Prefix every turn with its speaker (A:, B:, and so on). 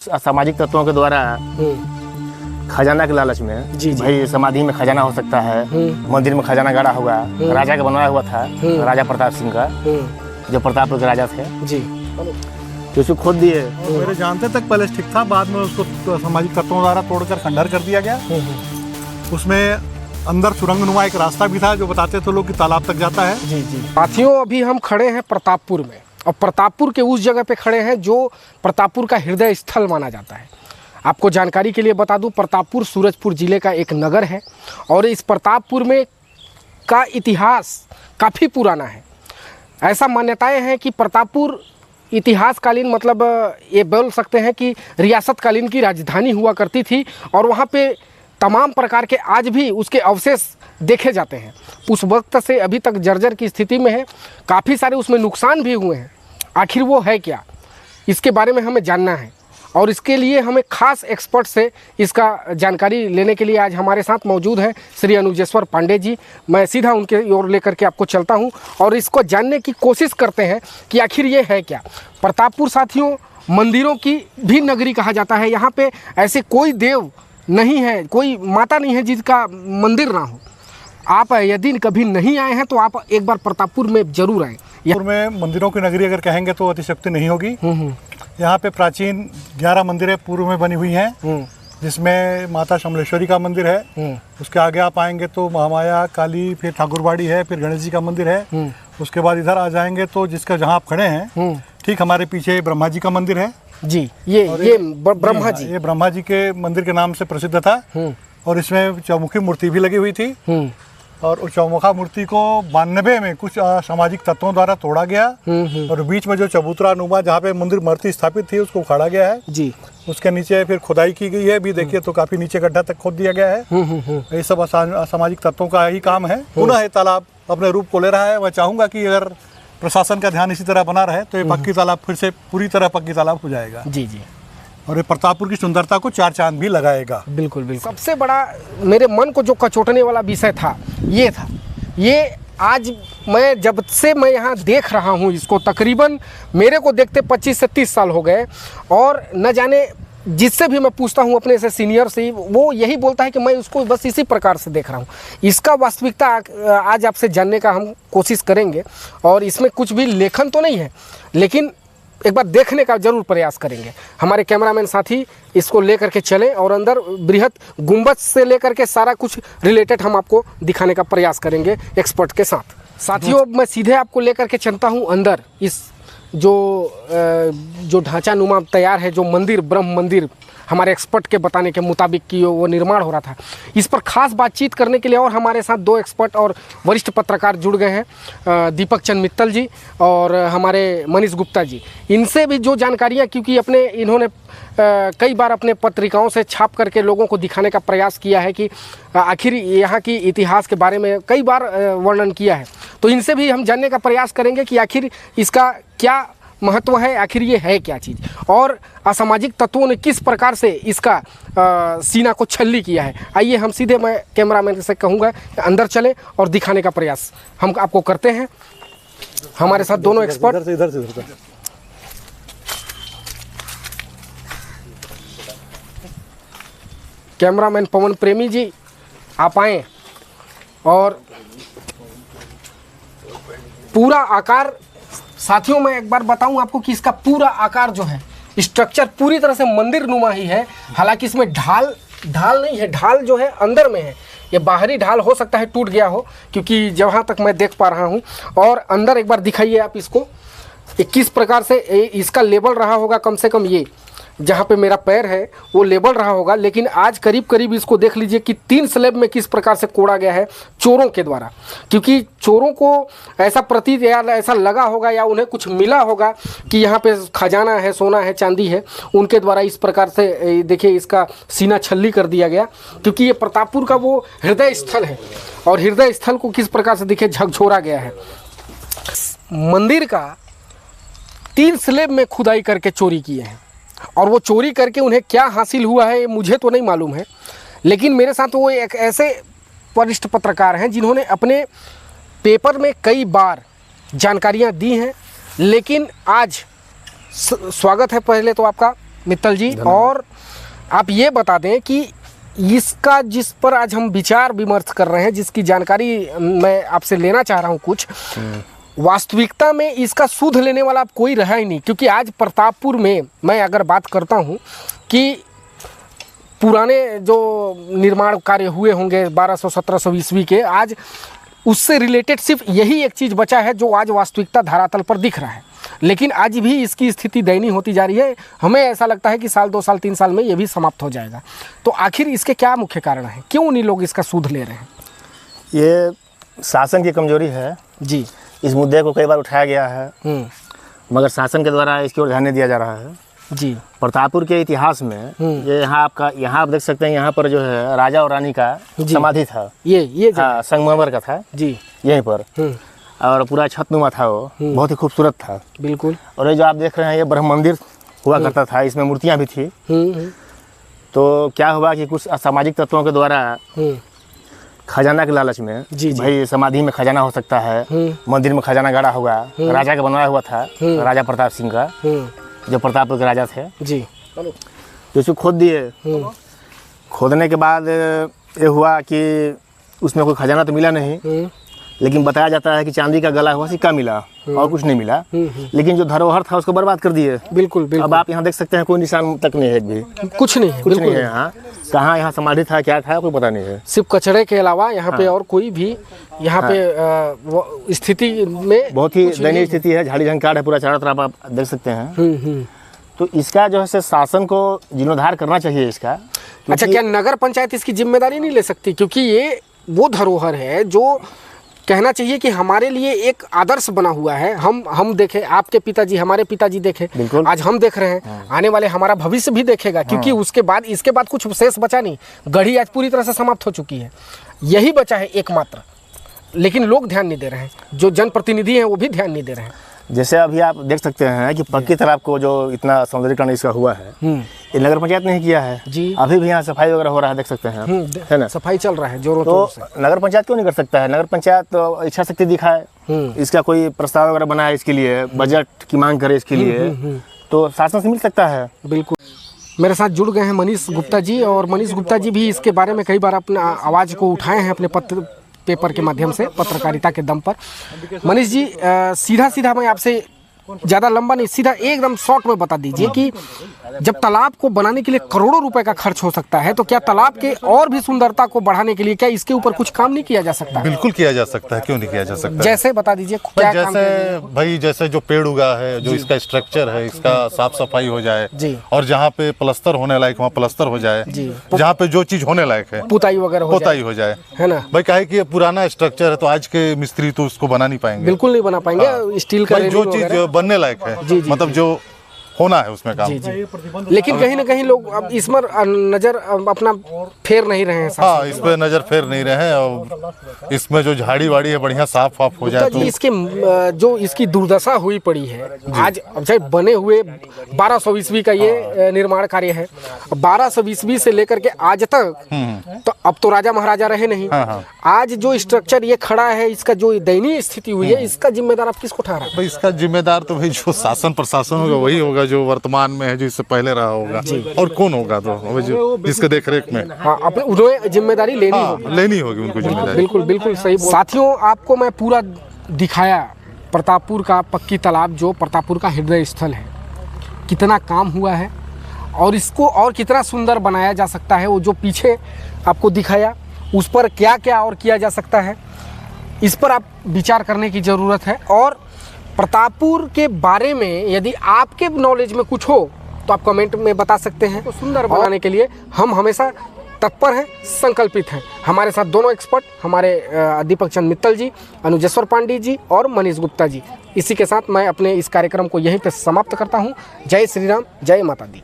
A: सामाजिक तत्वों के द्वारा खजाना के लालच में
B: जी जी
A: भाई समाधि में खजाना हो सकता है, मंदिर में खजाना गाड़ा होगा। राजा का बनवाया हुआ था, राजा प्रताप सिंह का, जो प्रतापपुर के राजा थे
B: जी,
A: तो उसको खोद दिए।
C: मेरे जानते तक पहले ठीक था, बाद में उसको सामाजिक तत्वों द्वारा तोड़कर खंडहर कर दिया गया। उसमें अंदर सुरंग नुमा एक रास्ता भी था जो बताते थे लोग कि तालाब तक जाता है।
B: जी जी साथियों, अभी हम खड़े हैं प्रतापपुर में, और प्रतापपुर के उस जगह पे खड़े हैं जो प्रतापपुर का हृदय स्थल माना जाता है। आपको जानकारी के लिए बता दूं, प्रतापपुर सूरजपुर ज़िले का एक नगर है और इस प्रतापपुर में का इतिहास काफ़ी पुराना है। ऐसा मान्यताएं हैं कि प्रतापपुर इतिहासकालीन, मतलब ये बोल सकते हैं कि रियासतकालीन की राजधानी हुआ करती थी, और वहाँ पे तमाम प्रकार के आज भी उसके अवशेष देखे जाते हैं। उस वक्त से अभी तक जर्जर की स्थिति में है, काफ़ी सारे उसमें नुकसान भी हुए हैं। आखिर वो है क्या, इसके बारे में हमें जानना है, और इसके लिए हमें खास एक्सपर्ट से इसका जानकारी लेने के लिए आज हमारे साथ मौजूद हैं श्री अनुजेश्वर पांडे जी। मैं सीधा उनके ओर लेकर के आपको चलता हूं और इसको जानने की कोशिश करते हैं कि आखिर ये है क्या। प्रतापपुर साथियों, मंदिरों की भी नगरी कहा जाता है। यहाँ पे ऐसे कोई देव नहीं है, कोई माता नहीं है जिसका मंदिर ना हो। आप यदि कभी नहीं आए हैं तो आप एक बार प्रतापपुर में जरूर आएँ।
C: प्रतापपुर में मंदिरों की नगरी अगर कहेंगे तो अतिशयोक्ति नहीं होगी। यहाँ पे प्राचीन 11 मंदिरें पूर्व में बनी हुई हैं, जिसमें माता समलेश्वरी का मंदिर है। उसके आगे आप आएंगे तो महामाया, काली, फिर ठाकुरबाड़ी है, फिर गणेश जी का मंदिर है। उसके बाद इधर आ जाएंगे तो जिसका जहाँ आप खड़े हैं ठीक हमारे पीछे ब्रह्मा जी का मंदिर है
B: जी। ये ब्रह्मा जी,
C: ये ब्रह्मा जी के मंदिर के नाम से प्रसिद्ध था, और इसमें चौमुखी मूर्ति भी लगी हुई थी। और उस चौमुखा मूर्ति को 92 में कुछ सामाजिक तत्वों द्वारा तोड़ा गया, और बीच में जो चबूतरा नुमा जहाँ पे मंदिर मूर्ति स्थापित थी उसको उखाड़ा गया है
B: जी।
C: उसके नीचे फिर खुदाई की गई है, भी देखिए तो काफी नीचे गड्ढा तक खोद दिया गया है। ये सब सामाजिक तत्वों का ही काम है। पुनः ये तालाब अपने रूप को ले रहा है। मैं चाहूंगा कि अगर प्रशासन का ध्यान इसी तरह बना रहे तो ये पक्की तालाब फिर से पूरी तरह पक्की तालाब हो जाएगा।
B: जी जी,
C: और ये प्रतापपुर की सुंदरता को 4 चांद भी लगाएगा।
B: बिल्कुल बिल्कुल। सबसे बड़ा मेरे मन को जो कचोटने वाला विषय था, ये था, ये आज मैं जब से मैं यहाँ देख रहा हूँ इसको, तकरीबन मेरे को देखते 25 से 30 साल हो गए, और न जाने जिससे भी मैं पूछता हूँ अपने से सीनियर से, वो यही बोलता है कि मैं उसको बस इसी प्रकार से देख रहा हूँ। इसका वास्तविकता आज आपसे जानने का हम कोशिश करेंगे, और इसमें कुछ भी लेखन तो नहीं है, लेकिन एक बार देखने का जरूर प्रयास करेंगे। हमारे कैमरामैन साथी इसको लेकर के चलें और अंदर बृहत गुंबद से लेकर के सारा कुछ रिलेटेड हम आपको दिखाने का प्रयास करेंगे एक्सपर्ट के साथ। साथियों, मैं सीधे आपको लेकर के चलता हूं अंदर। इस जो ढांचा नुमा तैयार है, जो मंदिर, ब्रह्म मंदिर हमारे एक्सपर्ट के बताने के मुताबिक कि वो निर्माण हो रहा था, इस पर खास बातचीत करने के लिए और हमारे साथ 2 एक्सपर्ट और वरिष्ठ पत्रकार जुड़ गए हैं, दीपक चंद मित्तल जी और हमारे मनीष गुप्ता जी। इनसे भी जो जानकारियाँ, क्योंकि इन्होंने कई बार अपने पत्रिकाओं से छाप करके लोगों को दिखाने का प्रयास किया है कि आखिर यहाँ की इतिहास के बारे में कई बार वर्णन किया है, तो इनसे भी हम जानने का प्रयास करेंगे कि आखिर इसका क्या महत्व है, आखिर ये है क्या चीज़, और असामाजिक तत्वों ने किस प्रकार से इसका सीना को छल्ली किया है। आइए हम सीधे, मैं कैमरामैन से कहूँगा अंदर चले और दिखाने का प्रयास हम आपको करते हैं। हमारे साथ दोनों एक्सपर्ट,
C: इधर से
B: कैमरामैन पवन प्रेमी जी आप आएँ, और पूरा आकार साथियों, मैं एक बार बताऊं आपको कि इसका पूरा आकार जो है, स्ट्रक्चर पूरी तरह से मंदिर नुमा ही है। हालांकि इसमें ढाल नहीं है, ढाल जो है अंदर में है। ये बाहरी ढाल हो सकता है टूट गया हो, क्योंकि जहाँ तक मैं देख पा रहा हूँ। और अंदर एक बार दिखाइए आप इसको, किस प्रकार से इसका लेबल रहा होगा। कम से कम ये जहाँ पे मेरा पैर है वो लेबल रहा होगा, लेकिन आज करीब करीब इसको देख लीजिए कि 3 स्लैब में किस प्रकार से कोड़ा गया है चोरों के द्वारा। क्योंकि चोरों को ऐसा प्रतीत या ऐसा लगा होगा, या उन्हें कुछ मिला होगा कि यहाँ पे खजाना है, सोना है, चांदी है, उनके द्वारा इस प्रकार से देखिए इसका सीना छल्ली कर दिया गया। क्योंकि ये प्रतापपुर का वो हृदय स्थल है, और हृदय स्थल को किस प्रकार से देखिए झकझोरा गया है। मंदिर का 3 स्लैब में खुदाई करके चोरी किए हैं, और वो चोरी करके उन्हें क्या हासिल हुआ है मुझे तो नहीं मालूम है, लेकिन मेरे साथ वो एक ऐसे वरिष्ठ पत्रकार हैं जिन्होंने अपने पेपर में कई बार जानकारियां दी हैं। लेकिन आज स्वागत है पहले तो आपका मित्तल जी। और आप ये बता दें कि इसका जिस पर आज हम विचार विमर्श कर रहे हैं, जिसकी जानकारी मैं आपसे लेना चाह रहा हूँ कुछ, वास्तविकता में इसका सूद लेने वाला अब कोई रहा ही नहीं। क्योंकि आज प्रतापपुर में मैं अगर बात करता हूँ कि पुराने जो निर्माण कार्य हुए होंगे 1200-1700 ईस्वी के, आज उससे रिलेटेड सिर्फ यही एक चीज़ बचा है जो आज वास्तविकता धरातल पर दिख रहा है। लेकिन आज भी इसकी स्थिति दयनीय होती जा रही है। हमें ऐसा लगता है कि साल 2 साल 3 साल में ये भी समाप्त हो जाएगा। तो आखिर इसके क्या मुख्य कारण हैं, क्यों नहीं लोग इसका सूद ले रहे हैं?
A: ये शासन की कमजोरी है
B: जी।
A: इस मुद्दे को कई बार उठाया गया है, मगर शासन के द्वारा इसकी ओर ध्यान नहीं दिया जा रहा है
B: जी।
A: प्रतापपुर के इतिहास में ये यहाँ आप देख सकते हैं, यहाँ पर जो है राजा और रानी का समाधि था।
B: ये
A: हाँ, संगमरमर का था जी, यहीं पर। और पूरा छतनुमा था, वो बहुत ही खूबसूरत था।
B: बिल्कुल। और
A: ये जो आप देख रहे हैं ये ब्रह्म मंदिर हुआ करता था, इसमें मूर्तियाँ भी थी। तो क्या हुआ कि कुछ असामाजिक तत्वों के द्वारा खजाना के लालच में, भाई समाधि में खजाना हो सकता है, मंदिर में खजाना गाड़ा होगा, राजा का बनाया हुआ था, राजा प्रताप सिंह का, जो प्रतापपुर के राजा थे जी। तो इसको खोद दिए। खोदने के बाद ये हुआ कि उसमें कोई खजाना तो मिला नहीं, लेकिन बताया जाता है कि चांदी का गला हुआ सिक्का मिला और कुछ नहीं मिला। लेकिन जो धरोहर था उसको बर्बाद कर दिए।
B: बिल्कुल बिल्कुल।
A: अब आप यहाँ देख सकते हैं कोई निशान तक नहीं है, एक भी
B: कुछ नहीं है
A: यहाँ। कहाँ यहाँ समाधि था, क्या था, कोई पता नहीं है।
B: सिर्फ कचड़े के अलावा यहाँ पे और कोई भी यहाँ पे स्थिति में
A: बहुत ही दयनीय स्थिति है। झाड़ी झंकार है पूरा चारों तरफ, आप देख सकते हैं। तो इसका जो है शासन को जीर्णोद्धार करना चाहिए इसका।
B: अच्छा, क्या नगर पंचायत इसकी जिम्मेदारी नहीं ले सकती? क्योंकि ये वो धरोहर है जो कहना चाहिए कि हमारे लिए एक आदर्श बना हुआ है। हम देखें, आपके पिताजी, हमारे पिताजी देखे, आज हम देख रहे हैं, आने वाले हमारा भविष्य भी देखेगा। क्योंकि उसके बाद इसके बाद कुछ शेष बचा नहीं, गढ़ी आज पूरी तरह से समाप्त हो चुकी है, यही बचा है एकमात्र। लेकिन लोग ध्यान नहीं दे रहे हैं, जो जनप्रतिनिधि हैं वो भी ध्यान नहीं दे रहे हैं।
A: जैसे अभी आप देख सकते हैं कि पक्की तालाब को जो इतना सौंदर्यीकरण इसका हुआ है, ये नगर पंचायत ने ही किया है जी। अभी भी यहाँ सफाई वगैरह हो रहा है, देख सकते हैं, है ना,
B: सफाई चल रहा है जोरों
A: तो से। नगर पंचायत क्यों नहीं कर सकता है? नगर पंचायत तो इच्छा शक्ति दिखाए, इसका कोई प्रस्ताव वगैरह बनाए, इसके लिए बजट की मांग करे, इसके लिए तो शासन से मिल सकता है।
B: बिल्कुल। मेरे साथ जुड़ गए हैं मनीष गुप्ता जी, और मनीष गुप्ता जी भी इसके बारे में कई बार अपना आवाज़ को उठाए हैं अपने पेपर के माध्यम से, पत्रकारिता के दम पर। मनीष जी, सीधा मैं आपसे ज़्यादा लंबा नहीं, सीधा एकदम शॉर्ट में बता दीजिए कि जब तालाब को बनाने के लिए करोड़ों रुपए का खर्च हो सकता है, तो क्या तालाब के और भी सुंदरता को बढ़ाने के लिए क्या इसके ऊपर कुछ काम नहीं किया जा सकता?
D: बिल्कुल किया जा सकता है, क्यों नहीं किया जा सकता?
B: जैसे बता दीजिए क्या काम?
D: जैसे जो पेड़ उगा है, जो इसका स्ट्रक्चर है, इसका साफ सफाई हो जाए जी। और जहाँ पे प्लस्तर होने लायक वहाँ प्लस्तर हो जाए जी। जहाँ पे जो चीज होने लायक है
B: पुताई वगैरह
D: हो जाए, है ना भाई। काहे कि ये पुराना स्ट्रक्चर है, तो आज के मिस्त्री तो उसको बना नहीं पाएंगे,
B: बिल्कुल नहीं बना पाएंगे। स्टील का
D: जो चीज बनने लायक है, मतलब जो होना है उसमें काम जी।
B: लेकिन कहीं ना कहीं लोग अब इस पर नजर अपना फेर नहीं रहे हैं।
D: हाँ, इस पे नजर फेर नहीं रहे हैं, और इसमें जो झाड़ी वाड़ी है बढ़िया साफ वाफ हो जाए तो
B: इसके जो इसकी दुर्दशा हुई पड़ी है आज। अब चाहे बने हुए 1200 ईस्वी का ये निर्माण कार्य है, 1200 ईस्वी से लेकर के आज तक, तो अब तो राजा महाराजा रहे नहीं। आज जो स्ट्रक्चर ये खड़ा है, इसका जो दयनीय स्थिति हुई है, इसका जिम्मेदार आप किसको ठहरा?
D: भाई इसका जिम्मेदार तो भाई जो शासन प्रशासन होगा वही होगा, जो वर्तमान में है, जो इससे पहले रहा होगा। और कौन होगा तो जो इसके देखरेख में?
B: हाँ, अपने उन्हें जिम्मेदारी लेनी होगी
D: उनको जिम्मेदारी।
B: बिल्कुल सही। साथियों, आपको मैं पूरा दिखाया प्रतापपुर का पक्की तालाब, जो प्रतापपुर का हृदय स्थल है, कितना काम हुआ है और इसको और कितना सुंदर बनाया जा सकता है। वो जो पीछे आपको दिखाया, उस पर क्या क्या और किया जा सकता है, इस पर आप विचार करने की ज़रूरत है। और प्रतापपुर के बारे में यदि आपके नॉलेज में कुछ हो तो आप कमेंट में बता सकते हैं। तो सुंदर बनाने के लिए हम हमेशा तत्पर हैं, संकल्पित हैं। हमारे साथ दोनों एक्सपर्ट, हमारे दीपक चंद मित्तल जी, अनुजेश्वर पांडे जी और मनीष गुप्ता जी। इसी के साथ मैं अपने इस कार्यक्रम को यहीं पर समाप्त करता हूँ। जय श्री राम, जय माता दी।